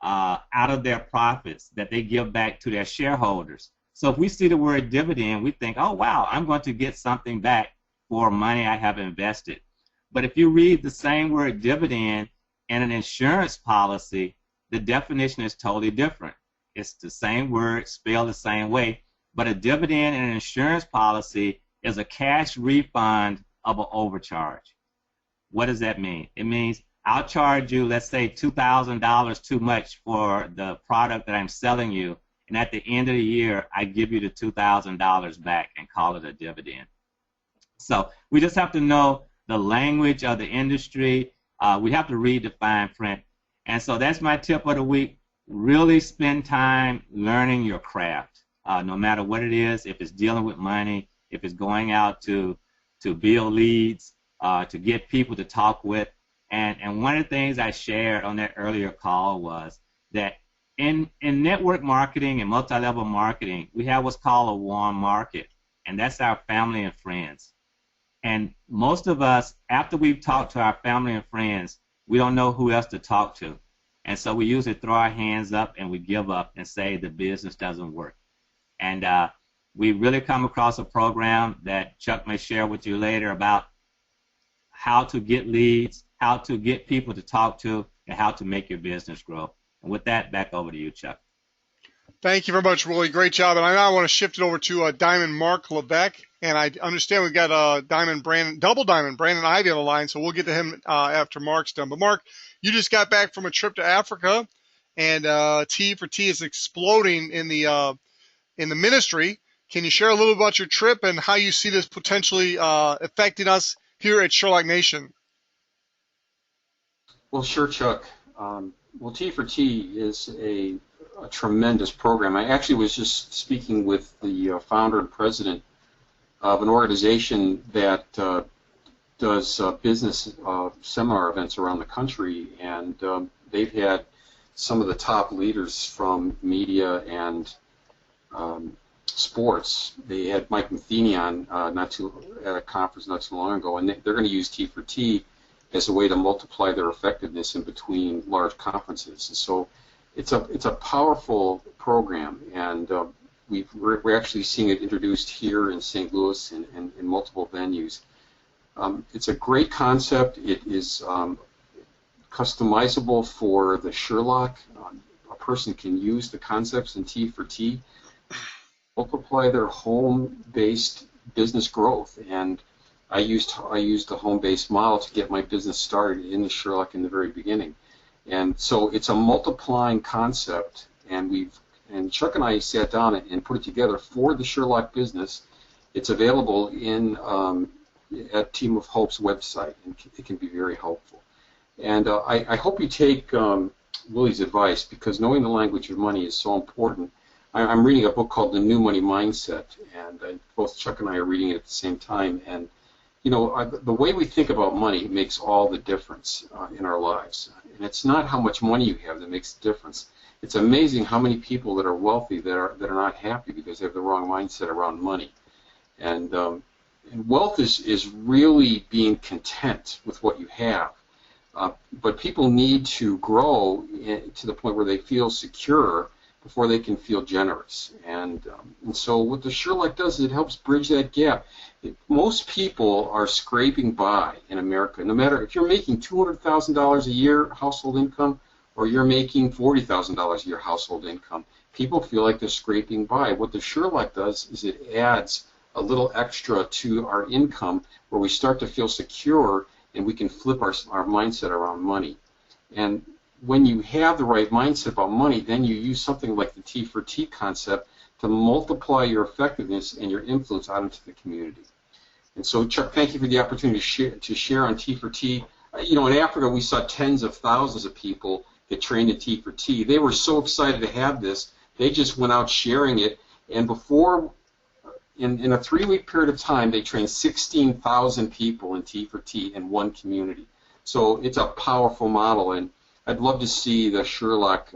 out of their profits that they give back to their shareholders. So if we see the word dividend, we think, oh, wow, I'm going to get something back for money I have invested. But if you read the same word dividend in an insurance policy, the definition is totally different. It's the same word, spelled the same way, but a dividend in an insurance policy is a cash refund of an overcharge. What does that mean? It means I'll charge you, let's say, $2,000 too much for the product that I'm selling you, and at the end of the year, I give you the $2,000 back and call it a dividend. So we just have to know the language of the industry. We have to read the fine print. And so that's my tip of the week. Really spend time learning your craft, no matter what it is, if it's dealing with money, if it's going out to build leads, to get people to talk with. And one of the things I shared on that earlier call was that in network marketing and multi-level marketing, we have what's called a warm market, and that's our family and friends. And most of us, after we've talked to our family and friends, we don't know who else to talk to. And so we usually throw our hands up and we give up and say the business doesn't work. And we really come across a program that Chuck may share with you later about how to get leads, how to get people to talk to, and how to make your business grow. And with that, back over to you, Chuck. Thank you very much, Willie. Great job. And I now want to shift it over to Diamond Mark Levesque. And I understand we've got double Diamond Brandon Ivy on the line, so we'll get to him after Mark's done. But Mark, you just got back from a trip to Africa, and T for T is exploding in the ministry. Can you share a little about your trip and how you see this potentially affecting us here at Sherlock Nation? Well, sure, Chuck. Well, T for T is a tremendous program. I actually was just speaking with the founder and president of an organization that does business seminar events around the country, and they've had some of the top leaders from media and sports. They had Mike Matheny on at a conference not too long ago, and they're going to use T for T as a way to multiply their effectiveness in between large conferences. And so it's a powerful program, and we're actually seeing it introduced here in St. Louis and in multiple venues. It's a great concept. It is customizable for the Sherlock. A person can use the concepts in T for T, multiply their home-based business growth. And I used the home-based model to get my business started in the Sherlock in the very beginning. And so it's a multiplying concept, and Chuck and I sat down and put it together for the Sherlock business. It's available at Team of Hope's website, and it can be very helpful. And I hope you take Willie's advice, because knowing the language of money is so important. I'm reading a book called The New Money Mindset, and both Chuck and I are reading it at the same time. And you know, the way we think about money makes all the difference in our lives. And it's not how much money you have that makes the difference. It's amazing how many people that are wealthy that are not happy because they have the wrong mindset around money. And And wealth is really being content with what you have. But people need to grow to the point where they feel secure before they can feel generous. And so what the Sherlock does is it helps bridge that gap. Most people are scraping by in America, no matter if you're making $200,000 a year household income or you're making $40,000 a year household income. People feel like they're scraping by. What the Sherlock does is it adds a little extra to our income where we start to feel secure and we can flip our mindset around money. And when you have the right mindset about money, then you use something like the T for T concept to multiply your effectiveness and your influence out into the community. And so, Chuck, thank you for the opportunity to share on T for T. You know, in Africa, we saw tens of thousands of people get trained in T for T. They were so excited to have this, they just went out sharing it. And before, in a 3-week period of time, they trained 16,000 people in T for T in one community. So it's a powerful model, and I'd love to see the Sherlock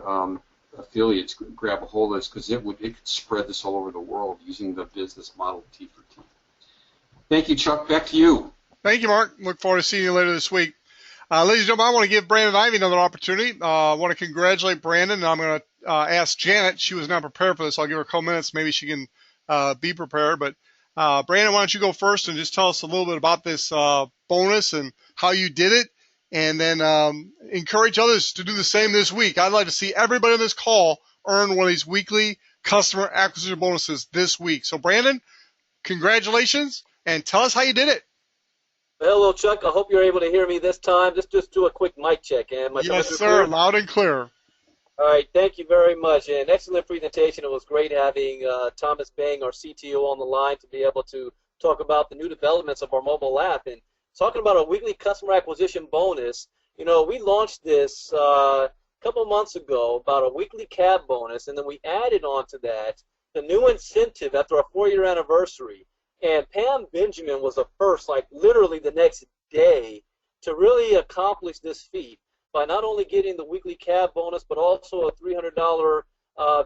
affiliates grab a hold of this because it could spread this all over the world using the business model of T for T. Thank you, Chuck. Back to you. Thank you, Mark. Look forward to seeing you later this week. Ladies and gentlemen, I want to give Brandon Ivey another opportunity. I want to congratulate Brandon, and I'm going to ask Janet. She was not prepared for this. I'll give her a couple minutes. Maybe she can be prepared. But Brandon, why don't you go first and just tell us a little bit about this bonus and how you did it, and then encourage others to do the same this week. I'd like to see everybody on this call earn one of these weekly customer acquisition bonuses this week. So, Brandon, congratulations, and tell us how you did it. Hello, Chuck. I hope you're able to hear me this time. Just do a quick mic check. Yes, sir. Loud and clear. All right. Thank you very much. An excellent presentation. It was great having Thomas Bang, our CTO, on the line to be able to talk about the new developments of our mobile app. And talking about a weekly customer acquisition bonus, you know, we launched this a couple months ago, about a weekly cab bonus, and then we added on to that the new incentive after our 4-year anniversary. And Pam Benjamin was the first, like literally the next day, to really accomplish this feat by not only getting the weekly cab bonus, but also a $300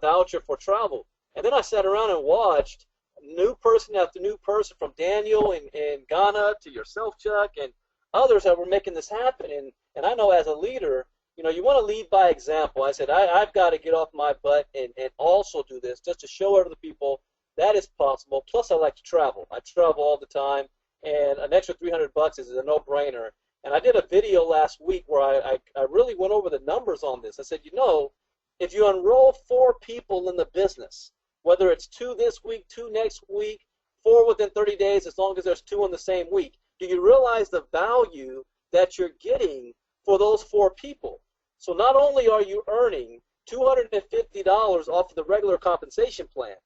voucher for travel. And then I sat around and watched new person after new person, from Daniel in Ghana to yourself, Chuck, and others that were making this happen. And I know as a leader, you know, you want to lead by example. I said, I've got to get off my butt and also do this just to show other people that is possible. Plus, I like to travel. I travel all the time, and an extra $300 is a no-brainer. And I did a video last week where I really went over the numbers on this. I said, you know, if you enroll 4 people in the business, whether it's 2 this week, 2 next week, 4 within 30 days, as long as there's 2 in the same week, do you realize the value that you're getting for those 4 people? So not only are you earning $250 off of the regular compensation plan,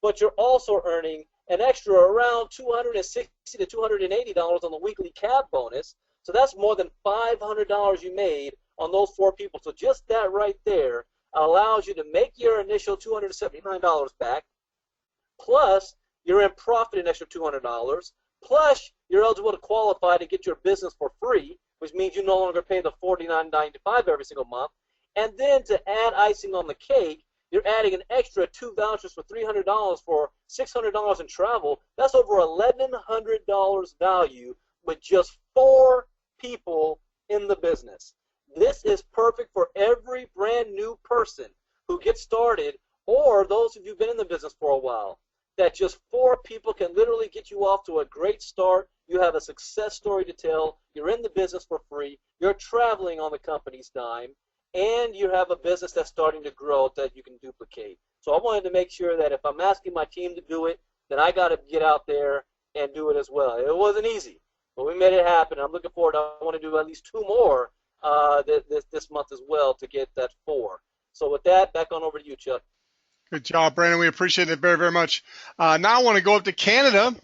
but you're also earning an extra around $260 to $280 on the weekly cab bonus. So that's more than $500 you made on those 4 people. So just that right there allows you to make your initial $279 back, plus you're in profit an extra $200, plus you're eligible to qualify to get your business for free, which means you no longer pay the $49.95 every single month. And then to add icing on the cake, you're adding an extra 2 vouchers for $300 for $600 in travel. That's over $1,100 value with just 4 people in the business. This is perfect for every brand new person who gets started, or those of you who've been in the business for a while, that just 4 people can literally get you off to a great start. You have a success story to tell. You're in the business for free. You're traveling on the company's dime. And you have a business that's starting to grow that you can duplicate. So I wanted to make sure that if I'm asking my team to do it, then I got to get out there and do it as well. It wasn't easy, but we made it happen. I'm looking forward. I want to do at least 2 more this month as well to get that 4. So with that, back on over to you, Chuck. Good job, Brandon. We appreciate it very, very much. Now I want to go up to Canada,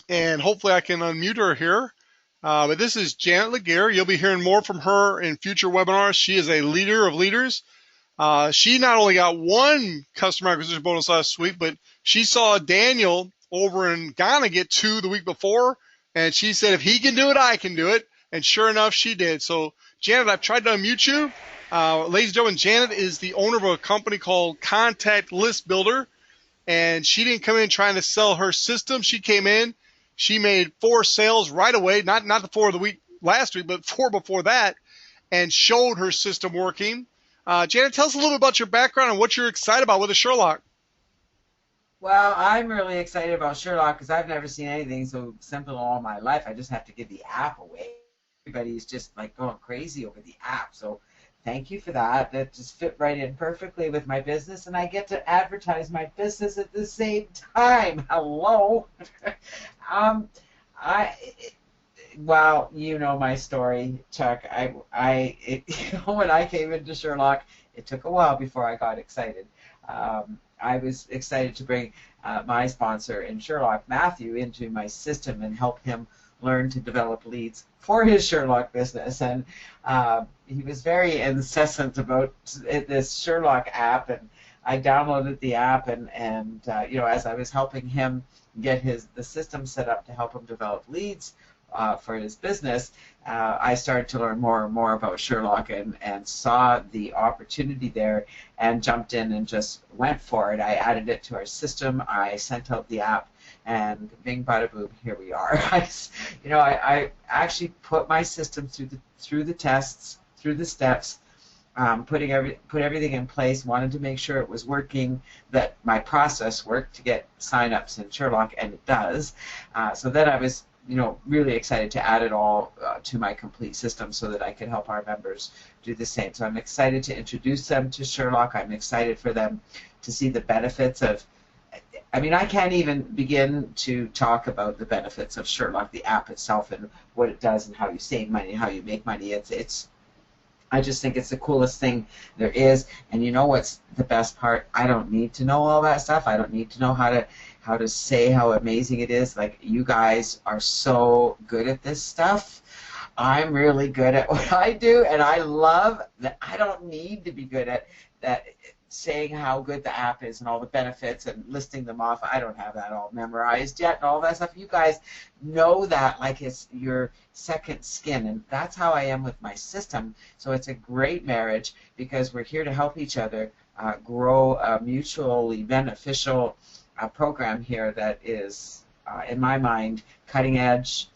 and hopefully I can unmute her here. But this is Janet Legare. You'll be hearing more from her in future webinars. She is a leader of leaders. She not only got 1 customer acquisition bonus last week, but she saw Daniel over in Ghana get 2 the week before, and she said, if he can do it, I can do it. And sure enough, she did. So, Janet, I've tried to unmute you. Ladies and gentlemen, Janet is the owner of a company called Contact List Builder, and she didn't come in trying to sell her system. She came in. She made 4 sales right away, not the 4 of the week last week, but 4 before that, and showed her system working. Janet, tell us a little bit about your background and what you're excited about with the Sherlock. Well, I'm really excited about Sherlock because I've never seen anything so simple in all my life. I just have to give the app away. Everybody's just like going crazy over the app. So thank you for that. That just fit right in perfectly with my business, and I get to advertise my business at the same time. Hello. Well, you know my story, Chuck. When I came into Sherlock, it took a while before I got excited. I was excited to bring my sponsor in Sherlock, Matthew, into my system and help him learn to develop leads for his Sherlock business. And he was very incessant about this Sherlock app, and I downloaded the app, and as I was helping him get the system set up to help him develop leads for his business, I started to learn more and more about Sherlock and saw the opportunity there and jumped in and just went for it. I added it to our system. I sent out the app, and bing, bada, boom, here we are. I actually put my system through the tests, through the steps, put everything in place, wanted to make sure it was working, that my process worked to get sign-ups in Sherlock, and it does. So then I was really excited to add it all to my complete system so that I can help our members do the same. So I'm excited to introduce them to Sherlock. I'm excited for them to see the benefits of, I can't even begin to talk about the benefits of Sherlock, the app itself, and what it does and how you save money and how you make money. I just think it's the coolest thing there is. And you know what's the best part? I don't need to know all that stuff. I don't need to know how to say how amazing it is. Like, you guys are so good at this stuff. I'm really good at what I do, and I love that I don't need to be good at that, saying how good the app is and all the benefits and listing them off. I don't have that all memorized yet and all that stuff. You guys know that like it's your second skin, and that's how I am with my system. So it's a great marriage because we're here to help each other grow a mutually beneficial program here that is, in my mind, cutting edge,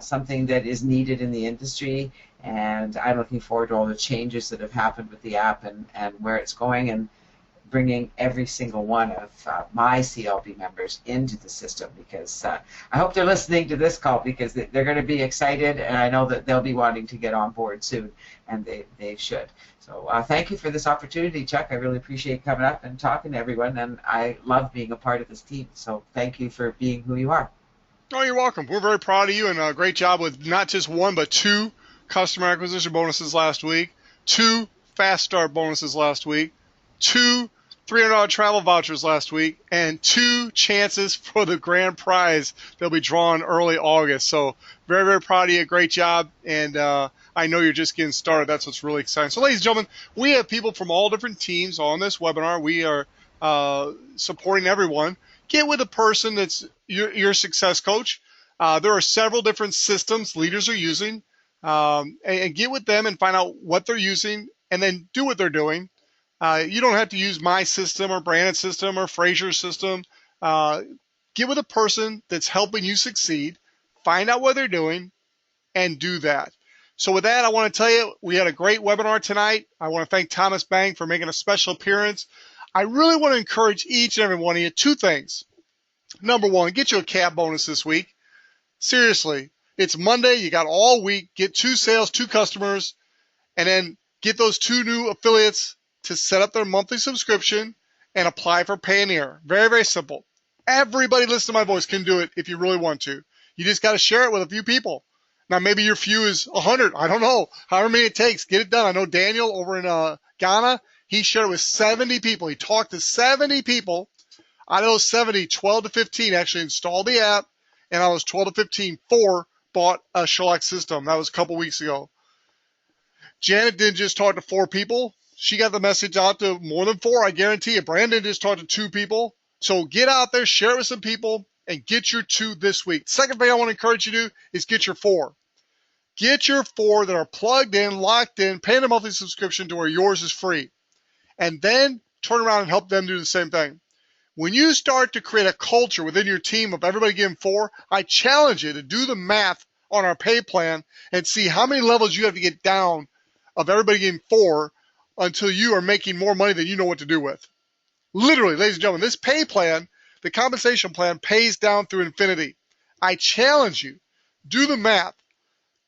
something that is needed in the industry. And I'm looking forward to all the changes that have happened with the app and where it's going, and bringing every single one of my CLB members into the system, because I hope they're listening to this call, because they're going to be excited, and I know that they'll be wanting to get on board soon, and they should. So thank you for this opportunity, Chuck. I really appreciate coming up and talking to everyone, and I love being a part of this team. So thank you for being who you are. Oh, you're welcome. We're very proud of you, and a great job with not just 1 but 2 customer acquisition bonuses last week, 2 fast start bonuses last week, 2 $300 travel vouchers last week, and 2 chances for the grand prize that'll be drawn early August. So very, very proud of you. Great job. And I know you're just getting started. That's what's really exciting. So, ladies and gentlemen, we have people from all different teams on this webinar. We are supporting everyone. Get with a person that's your success coach. There are several different systems leaders are using. And get with them and find out what they're using, and then do what they're doing. You don't have to use my system or Brandon's system or Fraser's system. Get with a person that's helping you succeed, find out what they're doing, and do that. So with that, I want to tell you, we had a great webinar tonight. I want to thank Thomas Bang for making a special appearance. I really want to encourage each and every one of you 2 things. Number 1, get you a cab bonus this week. Seriously. It's Monday. You got all week. Get 2 sales, 2 customers, and then get those 2 new affiliates to set up their monthly subscription and apply for Payoneer. Very, very simple. Everybody listening to my voice can do it if you really want to. You just got to share it with a few people. Now, maybe your few is 100. I don't know. However many it takes, get it done. I know Daniel over in Ghana, he shared it with 70 people. He talked to 70 people. Out of those 70, 12 to 15 actually installed the app, and out of those 12 to 15, 4 bought a Sherlock system. That was a couple weeks ago. Janet didn't just talk to 4 people. She got the message out to more than 4, I guarantee you. Brandon just talked to 2 people. So get out there, share it with some people, and get your 2 this week. Second thing I want to encourage you to do is get your 4. Get your 4 that are plugged in, locked in, paying a monthly subscription to where yours is free. And then turn around and help them do the same thing. When you start to create a culture within your team of everybody getting 4, I challenge you to do the math on our pay plan and see how many levels you have to get down of everybody getting 4 until you are making more money than you know what to do with. Literally, ladies and gentlemen, this pay plan, the compensation plan, pays down through infinity. I challenge you, do the math.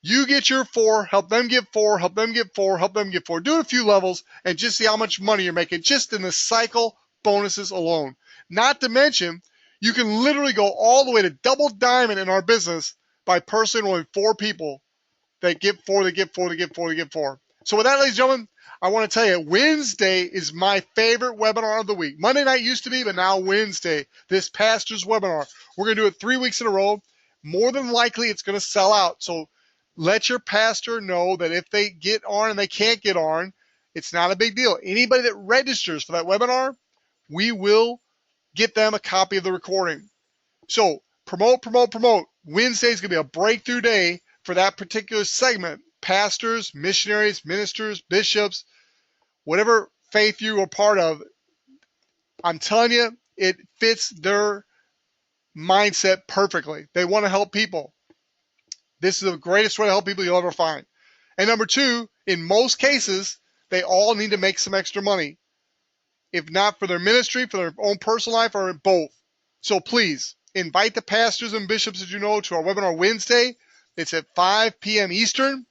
You get your 4, help them get 4, help them get 4, help them get 4. Do it a few levels and just see how much money you're making just in the cycle bonuses alone. Not to mention, you can literally go all the way to double diamond in our business by personally enrolling 4 people that get 4, they get 4, they get 4, they get 4. So with that, ladies and gentlemen, I want to tell you, Wednesday is my favorite webinar of the week. Monday night used to be, but now Wednesday, this pastor's webinar. We're going to do it 3 weeks in a row. More than likely, it's going to sell out. So let your pastor know that if they get on and they can't get on, it's not a big deal. Anybody that registers for that webinar, we will get them a copy of the recording. So promote, promote, promote. Wednesday is going to be a breakthrough day for that particular segment. Pastors, missionaries, ministers, bishops, whatever faith you are part of, I'm telling you, it fits their mindset perfectly. They want to help people. This is the greatest way to help people you'll ever find. And number 2, in most cases, they all need to make some extra money. If not for their ministry, for their own personal life, or both. So please, invite the pastors and bishops that you know to our webinar Wednesday. It's at 5 p.m. Eastern.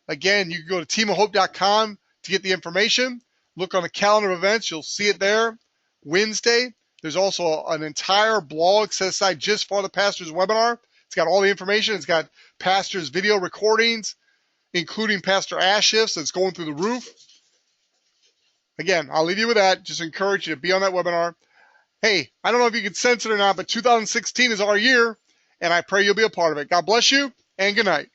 Again, you can go to teamofhope.com to get the information. Look on the calendar of events. You'll see it there. Wednesday. There's also an entire blog set aside just for the pastors webinar. It's got all the information. It's got pastors' video recordings, including Pastor Ashif's that's going through the roof. Again, I'll leave you with that. Just encourage you to be on that webinar. Hey, I don't know if you can sense it or not, but 2016 is our year, and I pray you'll be a part of it. God bless you, and good night.